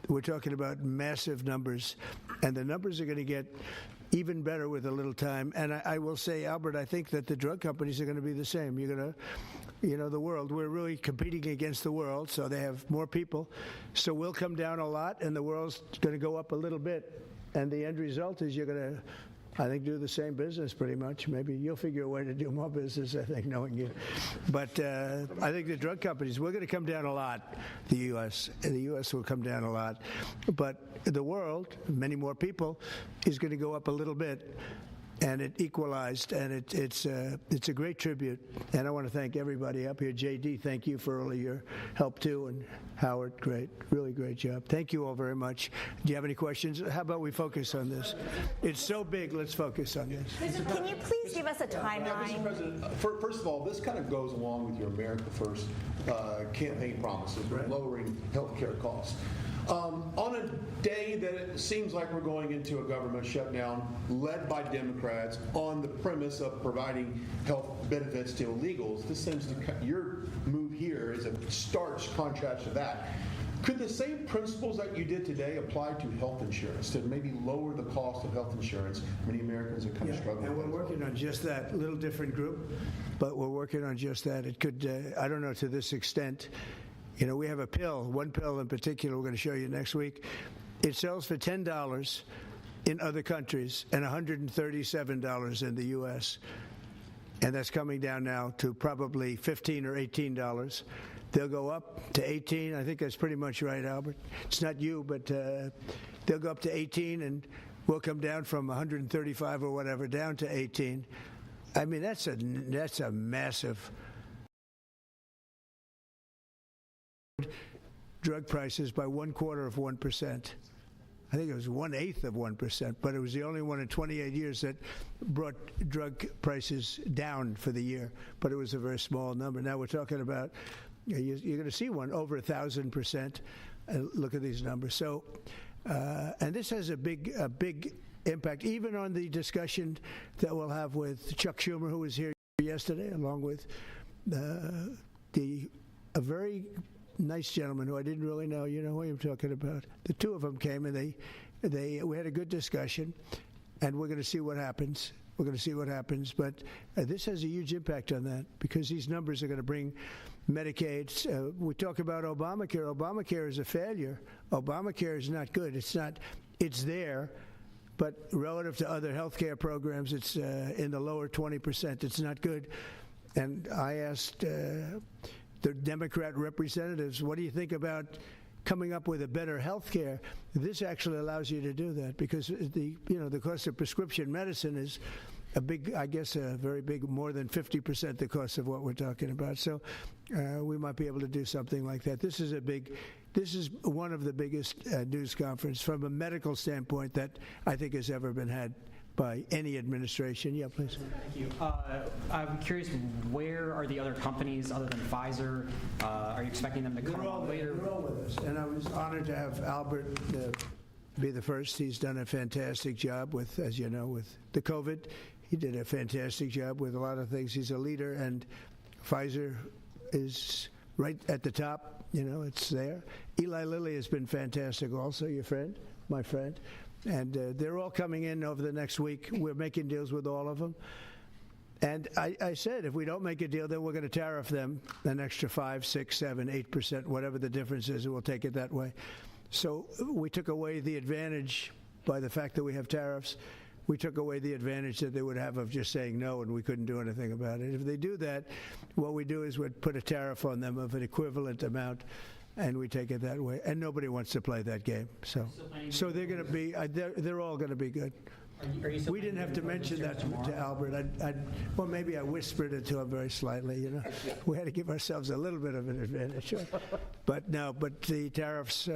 We're talking about massive numbers, and the numbers are going to get even better with a little time. And I will say, Albert, I think that the drug companies are going to be the same. You're going to, the world, we're really competing against the world, so they have more people. So we'll come down a lot, and the world's going to go up a little bit. And the end result is you're going to, I think, do the same business pretty much. Maybe you'll figure a way to do more business, I think, knowing you. But I think the drug companies, we're going to come down a lot, the U.S. The U.S. will come down a lot. But the world, many more people, is going to go up a little bit. And it equalized, and it's a great tribute. And I want to thank everybody up here. J.D., thank you for all of your help, too. And Howard, great, really great job. Thank you all very much. Do you have any questions? How about we focus on this? It's so big, let's focus on this. Can you please give us a timeline? Mr. President, first of all, this kind of goes along with your America First campaign promises, right? Lowering health care costs. On a day that it seems like we're going into a government shutdown led by Democrats on the premise of providing health benefits to illegals, this seems to your move here is a stark contrast to that. Could the same principles that you did today apply to health insurance to maybe lower the cost of health insurance? Many Americans are kind of struggling. And we're working on just that, little different group, but we're working on just that. It could, I don't know to this extent. We have a pill, one pill in particular we're going to show you next week. It sells for $10 in other countries and $137 in the U.S. And that's coming down now to probably $15 or $18. They'll go up to 18. I think that's pretty much right, Albert. It's not you, but they'll go up to 18, and we'll come down from 135 or whatever down to 18. I mean, that's a massive drug prices by 1/4%. I think it was 1/8 of 1%, but it was the only one in 28 years that brought drug prices down for the year. But it was a very small number. Now we're talking about you're going to see one over 1,000%. Look at these numbers. So, and this has a big impact, even on the discussion that we'll have with Chuck Schumer, who was here yesterday, along with a very nice gentleman who I didn't really know. You know who I'm talking about. The two of them came, and we had a good discussion, and we're going to see what happens. We're going to see what happens, but this has a huge impact on that because these numbers are going to bring Medicaid. We talk about Obamacare. Obamacare is a failure. Obamacare is not good. It's there, but relative to other health care programs, it's in the lower 20%. It's not good. And I asked the Democrat representatives, what do you think about coming up with a better health care? This actually allows you to do that because the cost of prescription medicine is I guess a very big, more than 50% the cost of what we're talking about. So we might be able to do something like that. This is one of the biggest news conferences from a medical standpoint that I think has ever been had by any administration. Yeah, please. Thank you. I'm curious, where are the other companies other than Pfizer? Are you expecting them to come on later? They're all with us. And I was honored to have Albert be the first. He's done a fantastic job with, as you know, with the COVID. He did a fantastic job with a lot of things. He's a leader, and Pfizer is right at the top. You know, it's there. Eli Lilly has been fantastic also, your friend, my friend. And they're all coming in over the next week. We're making deals with all of them. And I said, if we don't make a deal, then we're going to tariff them an extra 5, 6, 7, 8%, whatever the difference is, and we'll take it that way. So we took away the advantage by the fact that we have tariffs. We took away the advantage that they would have of just saying no, and we couldn't do anything about it. If they do that, what we do is we'd put a tariff on them of an equivalent amount, and we take it that way. And nobody wants to play that game. So they're going to be, they're all going to be good. We didn't have to mention that to Albert. Well, maybe I whispered it to him very slightly. You know, we had to give ourselves a little bit of an advantage. But no, but the tariffs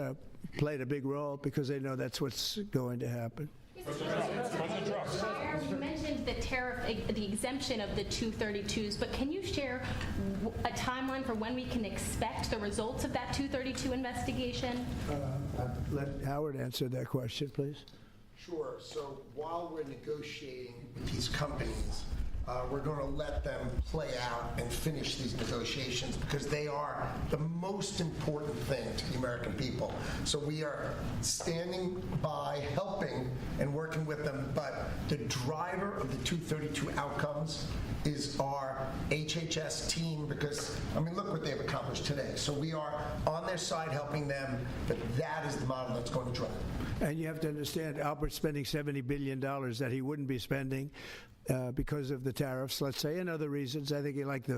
played a big role because they know that's what's going to happen. You mentioned the tariff, the exemption of the 232s, but can you share a timeline for when we can expect the results of that 232 investigation? Let Howard answer that question, please. Sure. So while we're negotiating with these companies, we're going to let them play out and finish these negotiations because they are the most important thing to the American people. So we are standing by, helping, and working with them. But the driver of the 232 outcomes is our HHS team because, I mean, look what they've accomplished today. So we are on their side helping them, but that is the model that's going to drive. And you have to understand, Albert's spending $70 billion that he wouldn't be spending because of the tariffs, let's say, and other reasons. I think he liked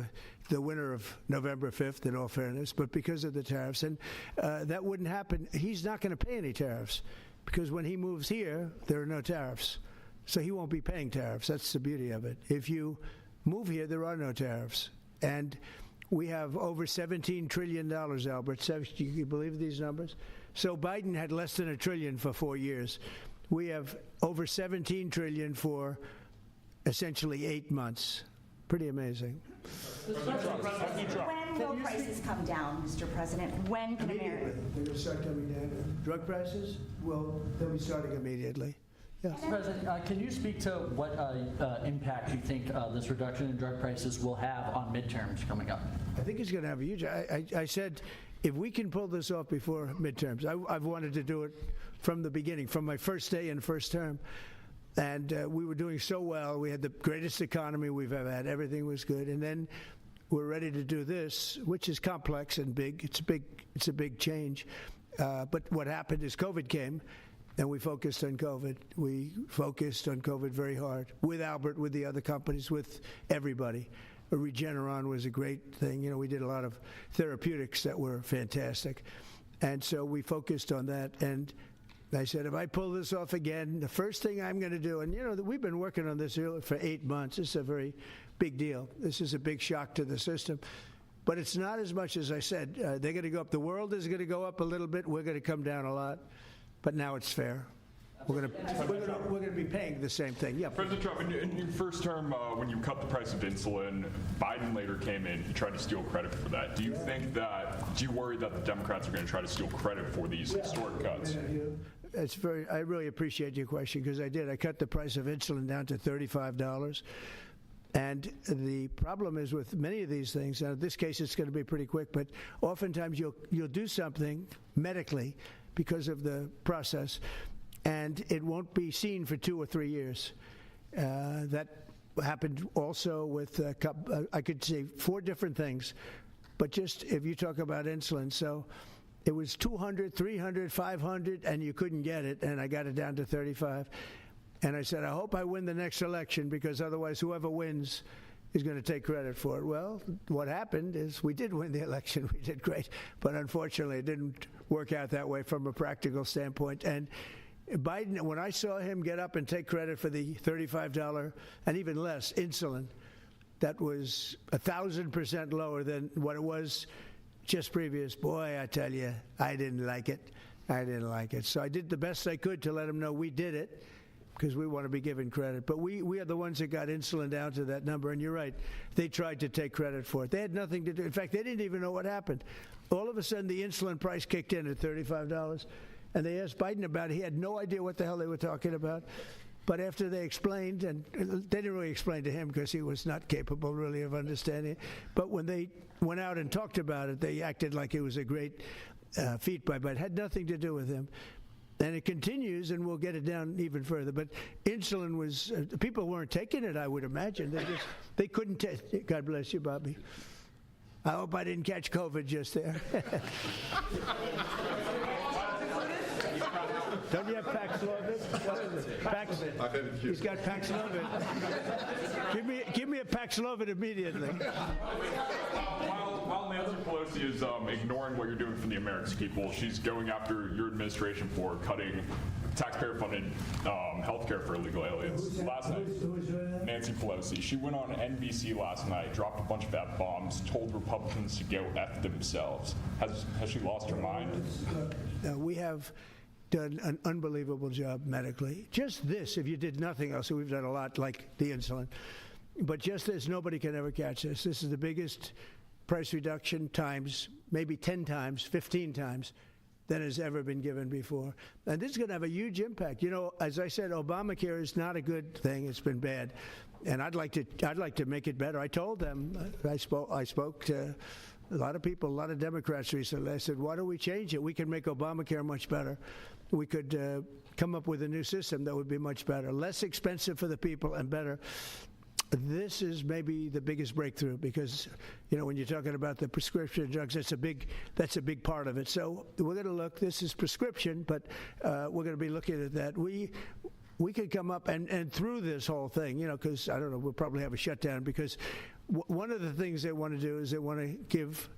the winner of November 5th, in all fairness, but because of the tariffs. And that wouldn't happen. He's not going to pay any tariffs because when he moves here, there are no tariffs. So he won't be paying tariffs. That's the beauty of it. If you move here, there are no tariffs. And we have over $17 trillion, Albert. Do you believe these numbers? So Biden had less than $1 trillion for 4 years. We have over $17 trillion for essentially 8 months. Pretty amazing. When will prices come down, Mr. President? When can America? They're going to start coming down. Drug prices? Well, they'll be starting immediately. Yeah. Mr. President, can you speak to what impact you think this reduction in drug prices will have on midterms coming up? I think it's going to have a huge. I said, if we can pull this off before midterms, I've wanted to do it from the beginning, from my first day in first term. And we were doing so well. We had the greatest economy we've ever had. Everything was good. And then we're ready to do this, which is complex and big. It's a big change. But what happened is COVID came, and we focused on COVID. We focused on COVID very hard with Albert, with the other companies, with everybody. Regeneron was a great thing. You know, we did a lot of therapeutics that were fantastic. And so we focused on that. And I said, if I pull this off again, the first thing I'm going to do, and you know, we've been working on this for 8 months. This is a very big deal. This is a big shock to the system. But it's not as much as I said. They're going to go up. The world is going to go up a little bit. We're going to come down a lot. But now it's fair. We're going to be paying the same thing. Yeah. President Trump, in your first term, when you cut the price of insulin, Biden later came in and tried to steal credit for that. Do you worry that the Democrats are going to try to steal credit for these historic cuts? I really appreciate your question because I did. I cut the price of insulin down to $35. And the problem is with many of these things, in this case it's going to be pretty quick, but oftentimes you'll do something medically because of the process, and it won't be seen for 2 or 3 years. That happened also with, I could say 4 different things, but just if you talk about insulin, so it was 200, 300, 500, and you couldn't get it, and I got it down to 35. And I said, I hope I win the next election because otherwise whoever wins is going to take credit for it. Well, what happened is we did win the election. We did great. But unfortunately, it didn't work out that way from a practical standpoint. And Biden, when I saw him get up and take credit for the $35 and even less insulin, that was 1,000% lower than what it was just previous. Boy, I tell you, I didn't like it. I didn't like it. So I did the best I could to let him know we did it, because we want to be given credit. But we are the ones that got insulin down to that number. And you're right, they tried to take credit for it. They had nothing to do. In fact, they didn't even know what happened. All of a sudden, the insulin price kicked in at $35. And they asked Biden about it. He had no idea what the hell they were talking about. But after they explained, and they didn't really explain to him because he was not capable really of understanding it. But when they went out and talked about it, they acted like it was a great feat by Biden. It had nothing to do with him. And it continues, and we'll get it down even further. But insulin was, people weren't taking it, I would imagine. They couldn't take it. God bless you, Bobby. I hope I didn't catch COVID just there. Don't you have Paxlovid? What is it? Paxlovid. He's got Paxlovid. Give me a Paxlovid immediately. While Nancy Pelosi is ignoring what you're doing for the American people, she's going after your administration for cutting taxpayer-funded health care for illegal aliens. Last night, Nancy Pelosi, she went on NBC last night, dropped a bunch of F-bombs, told Republicans to go F themselves. Has she lost her mind? We have done an unbelievable job medically. Just this, if you did nothing else, so we've done a lot like the insulin, but just this, nobody can ever catch this. This is the biggest price reduction times, maybe 10 times, 15 times than has ever been given before. And this is going to have a huge impact. You know, as I said, Obamacare is not a good thing. It's been bad. And I'd like to make it better. I told them, I spoke to a lot of people, a lot of Democrats recently. I said, why don't we change it? We can make Obamacare much better. We could come up with a new system that would be much better, less expensive for the people and better. This is maybe the biggest breakthrough because, you know, when you're talking about the prescription drugs, that's a big part of it. So we're going to look. This is prescription, but we're going to be looking at that. We could come up and through this whole thing, you know, because I don't know, we'll probably have a shutdown because one of the things they want to do is they want to give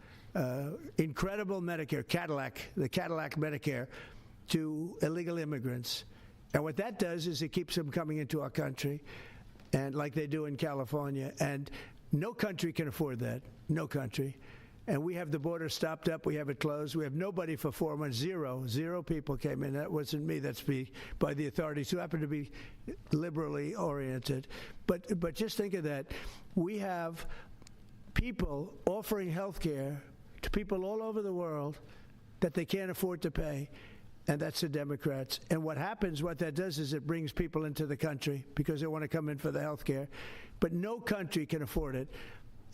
incredible Medicare, the Cadillac Medicare, to illegal immigrants. And what that does is it keeps them coming into our country, and like they do in California. And no country can afford that. No country. And we have the border stopped up. We have it closed. We have nobody for 4 months. Zero people came in. That wasn't me. That's by the authorities who happen to be liberally oriented. But just think of that. We have people offering health care to people all over the world that they can't afford to pay. And that's the Democrats. And what that does is it brings people into the country because they want to come in for the health care. But no country can afford it,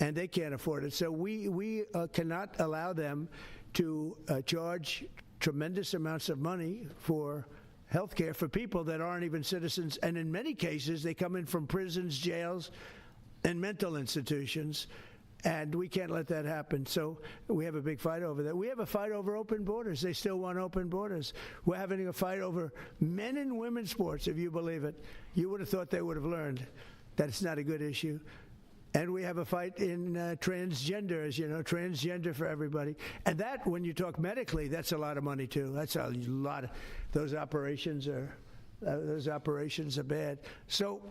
and they can't afford it. So we cannot allow them to charge tremendous amounts of money for health care for people that aren't even citizens. And in many cases, they come in from prisons, jails, and mental institutions. And we can't let that happen. So we have a big fight over that. We have a fight over open borders. They still want open borders. We're having a fight over men and women's sports, if you believe it. You would have thought they would have learned that it's not a good issue. And we have a fight in transgender, as you know, transgender for everybody. And that, when you talk medically, that's a lot of money, too. That's a lot. Those operations are bad. So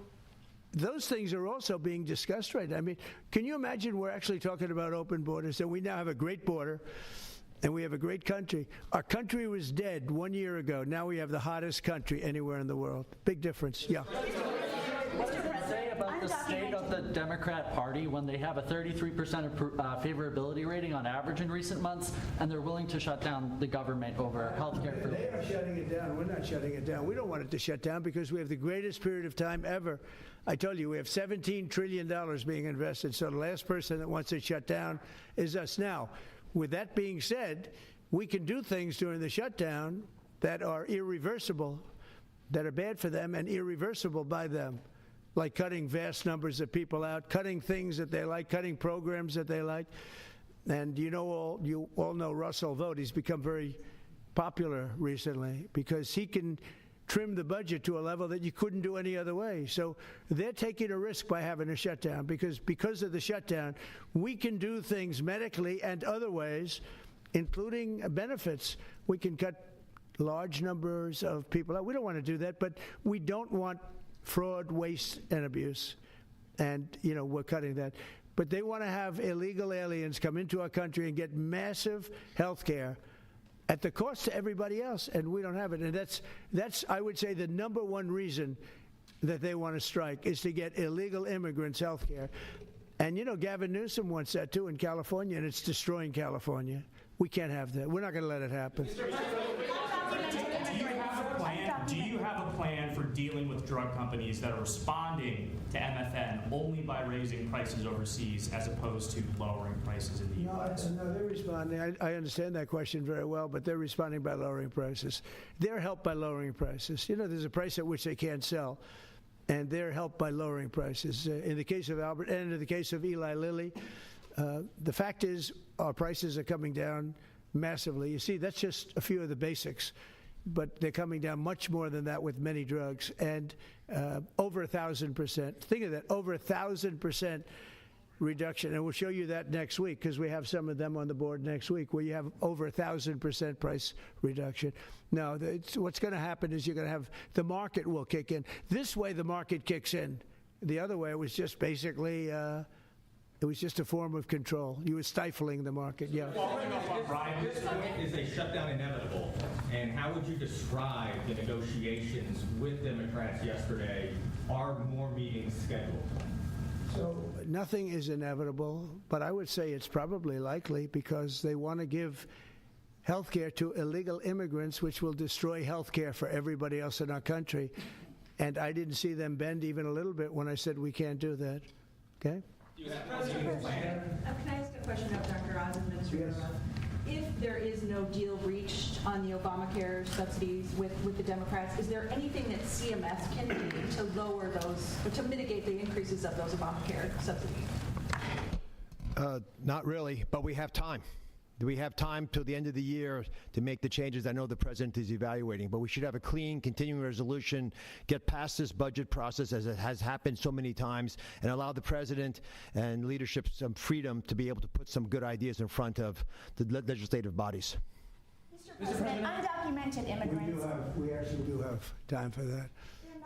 those things are also being discussed right now. I mean, can you imagine we're actually talking about open borders, and we now have a great border, and we have a great country. Our country was dead 1 year ago. Now we have the hottest country anywhere in the world. Big difference. Yeah. What does it say about the state of the Democrat Party when they have a 33% favorability rating on average in recent months, and they're willing to shut down the government over health care? They are shutting it down. We're not shutting it down. We don't want it to shut down because we have the greatest period of time ever. I told you, we have $17 trillion being invested, so the last person that wants it shut down is us. Now, with that being said, we can do things during the shutdown that are irreversible, that are bad for them and irreversible by them, like cutting vast numbers of people out, cutting things that they like, cutting programs that they like. And you all know Russell Vought. He's become very popular recently because he can trim the budget to a level that you couldn't do any other way. So they're taking a risk by having a shutdown because of the shutdown, we can do things medically and other ways, including benefits. We can cut large numbers of people out. We don't want to do that, but we don't want fraud, waste, and abuse. And, we're cutting that. But they want to have illegal aliens come into our country and get massive health care at the cost to everybody else, and we don't have it. And that's I would say, the number one reason that they want to strike is to get illegal immigrants health care. And, Gavin Newsom wants that, too, in California, and it's destroying California. We can't have that. We're not going to let it happen. Do you have a plan for dealing with drug companies that are responding to MFN only by raising prices overseas as opposed to lowering prices in the U.S.? No, they're responding. I understand that question very well, but they're responding by lowering prices. They're helped by lowering prices. There's a price at which they can't sell, and they're helped by lowering prices. In the case of Albert and in the case of Eli Lilly, the fact is our prices are coming down massively. You see, that's just a few of the basics. But they're coming down much more than that with many drugs, and over 1,000%. Think of that, over 1,000% reduction. And we'll show you that next week, because we have some of them on the board next week, where you have over 1,000% price reduction. Now, what's going to happen is you're going to have the market will kick in. This way, the market kicks in. The other way, it was just basically it was just a form of control. You were stifling the market. Yeah. Is a shutdown inevitable? And how would you describe the negotiations with Democrats yesterday? Are more meetings scheduled? So nothing is inevitable, but I would say it's probably likely, because they want to give health care to illegal immigrants, which will destroy health care for everybody else in our country. And I didn't see them bend even a little bit when I said we can't do that. Okay? Can I ask a question of Dr. Oz, Administrator Oz? If there is no deal reached on the Obamacare subsidies with the Democrats, is there anything that CMS can do to lower those, or to mitigate the increases of those Obamacare subsidies? Not really, but we have time. We have time till the end of the year to make the changes I know the president is evaluating, but we should have a clean, continuing resolution, get past this budget process, as it has happened so many times, and allow the president and leadership some freedom to be able to put some good ideas in front of the legislative bodies. Mr. President, undocumented immigrants. We actually do have time for that.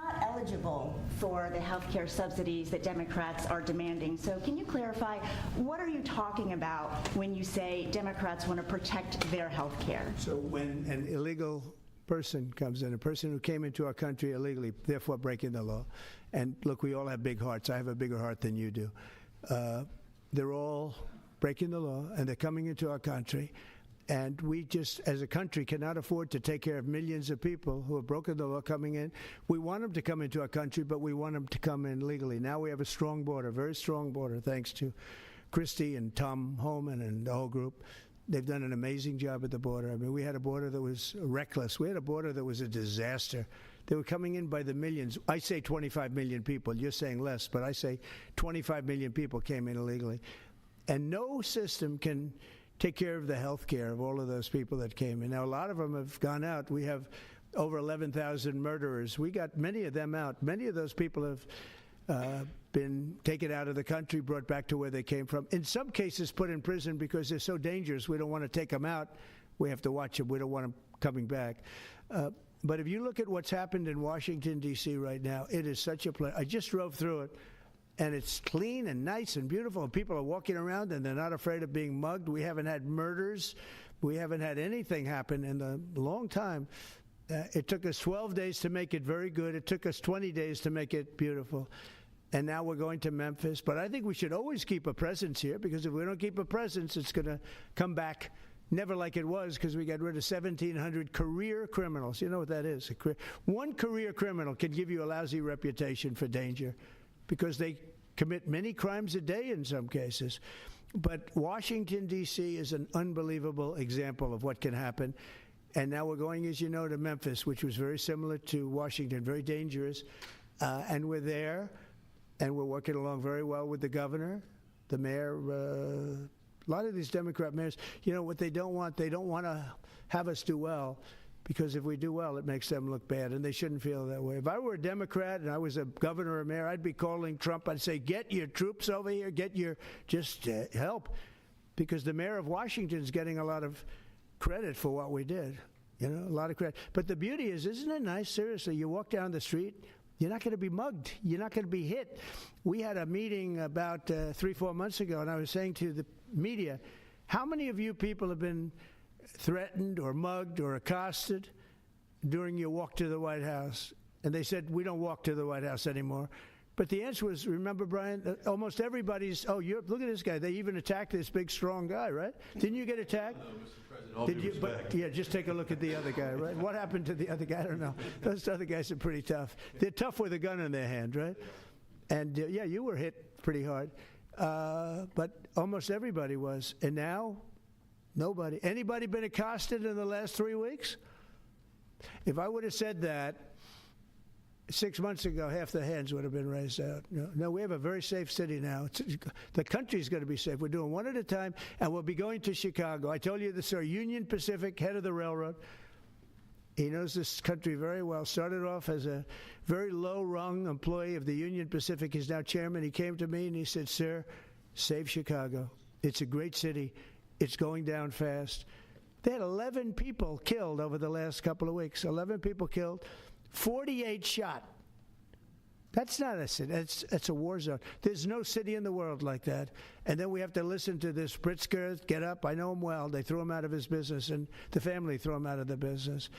Not eligible for the health care subsidies that Democrats are demanding. So can you clarify, what are you talking about when you say Democrats want to protect their health care? So when an illegal person comes in, a person who came into our country illegally, therefore breaking the law, and look, we all have big hearts. I have a bigger heart than you do. They're all breaking the law, and they're coming into our country. And we just, as a country, cannot afford to take care of millions of people who have broken the law coming in. We want them to come into our country, but we want them to come in legally. Now we have a strong border, very strong border, thanks to Christie and Tom Homan and the whole group. They've done an amazing job at the border. I mean, we had a border that was reckless. We had a border that was a disaster. They were coming in by the millions. I say 25 million people. You're saying less, but I say 25 million people came in illegally. And no system can take care of the health care of all of those people that came in. Now, a lot of them have gone out. We have over 11,000 murderers. We got many of them out. Many of those people have been taken out of the country, brought back to where they came from. In some cases, put in prison because they're so dangerous. We don't want to take them out. We have to watch them. We don't want them coming back. But if you look at what's happened in Washington, D.C. right now, it is such a place. I just drove through it. And it's clean and nice and beautiful, and people are walking around and they're not afraid of being mugged. We haven't had murders. We haven't had anything happen in a long time. It took us 12 days to make it very good. It took us 20 days to make it beautiful. And now we're going to Memphis. But I think we should always keep a presence here, because if we don't keep a presence, it's going to come back never like it was, because we got rid of 1,700 career criminals. You know what that is? One career criminal can give you a lousy reputation for danger, because they commit many crimes a day in some cases. But Washington, D.C. is an unbelievable example of what can happen. And now we're going, as you know, to Memphis, which was very similar to Washington, very dangerous. And we're there, and we're working along very well with the governor, the mayor. A lot of these Democrat mayors, you know what they don't want to have us do well, because if we do well, it makes them look bad, and they shouldn't feel that way. If I were a Democrat and I was a governor or mayor, I'd be calling Trump. I'd say, get your troops over here, just help, because the mayor of Washington is getting a lot of credit for what we did. You know, a lot of credit. But the beauty is, isn't it nice? Seriously, you walk down the street, you're not going to be mugged. You're not going to be hit. We had a meeting about 3-4 months ago, and I was saying to the media, how many of you people have been threatened or mugged or accosted during your walk to the White House? And they said, we don't walk to the White House anymore. But the answer was, remember, Brian, almost everybody's, look at this guy. They even attacked this big, strong guy, right? Didn't you get attacked? No, Mr. President, all Did due you? respect. But, yeah, just take a look at the other guy, right? What happened to the other guy? I don't know. Those other guys are pretty tough. They're tough with a gun in their hand, right? And, yeah, you were hit pretty hard. But almost everybody was. And now, nobody. Anybody been accosted in the last 3 weeks? If I would have said that 6 months ago, half the hands would have been raised out. No, we have a very safe city now. The country's going to be safe. We're doing one at a time, and we'll be going to Chicago. I told you this, our Union Pacific, head of the railroad. He knows this country very well. Started off as a very low-rung employee of the Union Pacific. He's now chairman. He came to me and he said, sir, save Chicago. It's a great city. It's going down fast. They had 11 people killed over the last couple of weeks. 11 people killed, 48 shot. That's not a city. That's a war zone. There's no city in the world like that. And then we have to listen to this Pritzker get up. I know him well. They threw him out of his business, and the family threw him out of the business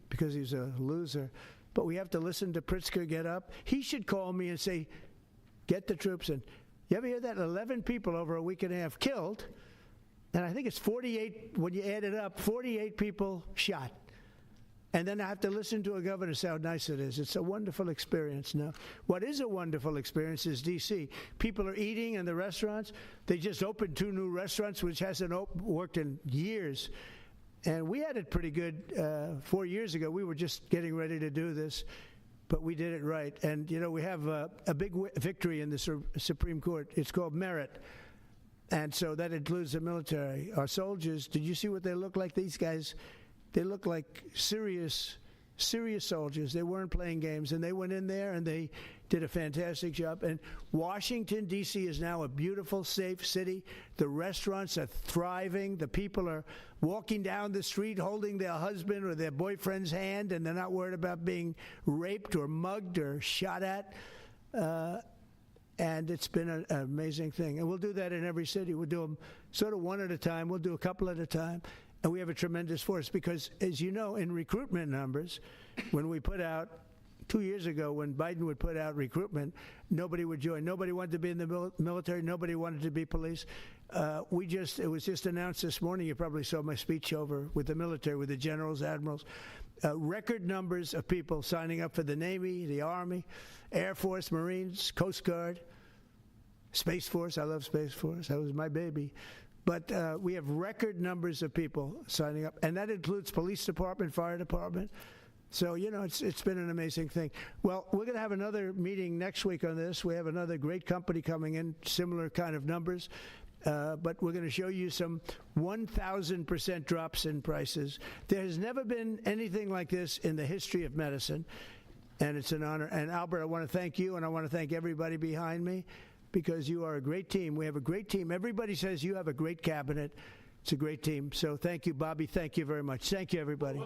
because he's a loser. But we have to listen to Pritzker get up. He should call me and say, get the troops in. You ever hear that? 11 people over a week and a half killed. And I think it's 48, when you add it up, 48 people shot. And then I have to listen to a governor say how nice it is. It's a wonderful experience. Now, what is a wonderful experience is D.C. People are eating in the restaurants. They just opened 2 new restaurants, which hasn't worked in years. And we had it pretty good 4 years ago. We were just getting ready to do this, but we did it right. And, you know, we have a big victory in the Supreme Court. It's called merit. And so that includes the military. Our soldiers, did you see what they look like? These guys, they look like serious soldiers. They weren't playing games. And they went in there and they did a fantastic job. And Washington, D.C. is now a beautiful, safe city. The restaurants are thriving. The people are walking down the street holding their husband or their boyfriend's hand, and they're not worried about being raped or mugged or shot at. And it's been an amazing thing. And we'll do that in every city. We'll do them sort of one at a time. We'll do a couple at a time. And we have a tremendous force because, as you know, in recruitment numbers, when we put out, 2 years ago, when Biden would put out recruitment, nobody would join. Nobody wanted to be in the military. Nobody wanted to be police. It was just announced this morning. You probably saw my speech over with the military, with the generals, admirals. Record numbers of people signing up for the Navy, the Army, Air Force, Marines, Coast Guard, Space Force. I love Space Force. That was my baby. But we have record numbers of people signing up, and that includes police department, fire department. So, you know, it's been an amazing thing. Well, we're going to have another meeting next week on this. We have another great company coming in, similar kind of numbers. But we're going to show you some 1,000% drops in prices. There has never been anything like this in the history of medicine, and it's an honor. And Albert, I want to thank you, and I want to thank everybody behind me, because you are a great team. We have a great team. Everybody says you have a great cabinet. It's a great team. So thank you, Bobby. Thank you very much. Thank you, everybody.